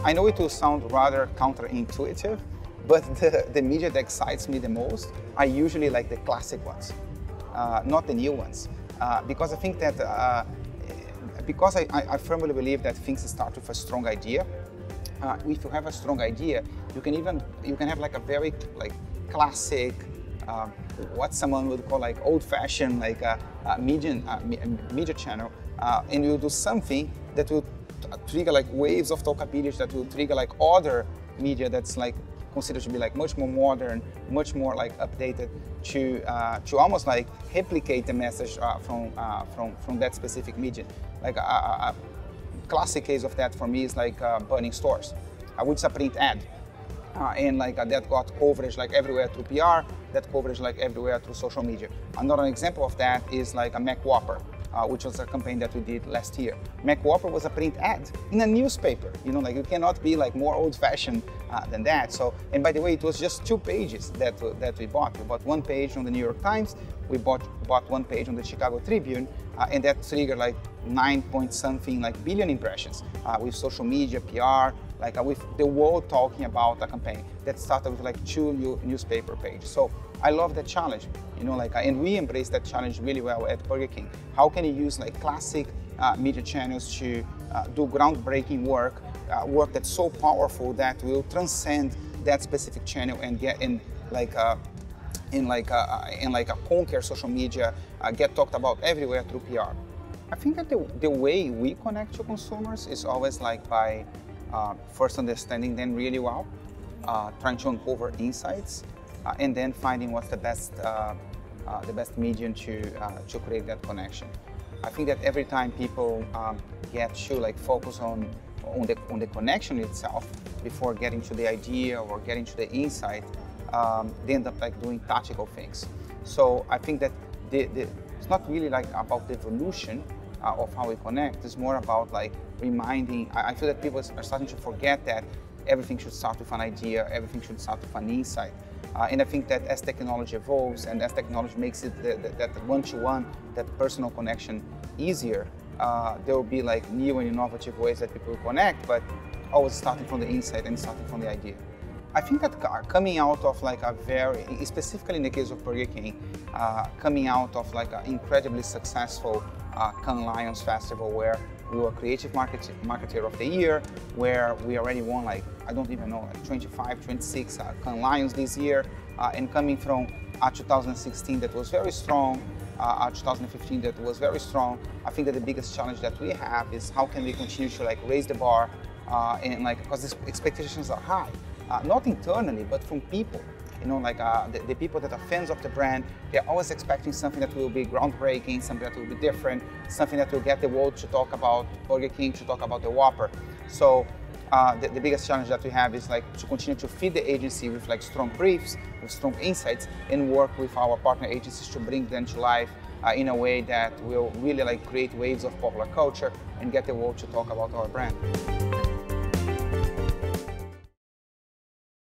I know it will sound rather counterintuitive, but the media that excites me the most are usually like the classic ones, not the new ones. Because I think that, because I firmly believe that things start with a strong idea. If you have a strong idea, you can have like a very like classic, what someone would call like old-fashioned like media channel, and you do something that will trigger like waves of talkability, that will trigger like other media that's like considered to be like much more modern, much more like updated, to almost like replicate the message from that specific media. Like a classic case of that for me is like burning stores, which is a print ad. And like that got coverage like everywhere through PR, that coverage like everywhere through social media. Another example of that is like a Mac Whopper, which was a campaign that we did last year. Mac Whopper was a print ad in a newspaper. You know, like you cannot be like more old-fashioned than that. So, and by the way, it was just 2 pages that we bought. We bought 1 page on the New York Times, we bought 1 page on the Chicago Tribune, and that triggered like 9-point-something like billion impressions with social media, PR, like with the world talking about a campaign that started with like 2 new newspaper pages. So I love that challenge, you know, like, and we embrace that challenge really well at Burger King. How can you use like classic media channels to do groundbreaking work, work that's so powerful that will transcend that specific channel and get in like conquer social media, get talked about everywhere through PR. I think that the way we connect to consumers is always like by first understanding them really well, trying to uncover insights, and then finding what's the best medium to create that connection. I think that every time people get to like focus on the connection itself before getting to the idea or getting to the insight, they end up like doing tactical things. So I think that it's not really like about the evolution of how we connect. It's more about like reminding. I feel that people are starting to forget that everything should start with an idea, everything should start with an insight. And I think that as technology evolves and as technology makes it that one-to-one, that personal connection easier, there will be like new and innovative ways that people will connect, but always starting from the insight and starting from the idea. I think that coming out of like a very, specifically in the case of Burger King, coming out of like an incredibly successful Cannes Lions Festival where we were Creative Marketer of the Year, where we already won like, I don't even know, like 25, 26 Cannes Lions this year, and coming from 2016 that was very strong, 2015 that was very strong. I think that the biggest challenge that we have is how can we continue to like raise the bar, and like, because the expectations are high, not internally, but from people. You know, like the people that are fans of the brand, they're always expecting something that will be groundbreaking, something that will be different, something that will get the world to talk about Burger King, to talk about the Whopper. So the biggest challenge that we have is like to continue to feed the agency with like strong briefs, with strong insights, and work with our partner agencies to bring them to life in a way that will really like create waves of popular culture and get the world to talk about our brand.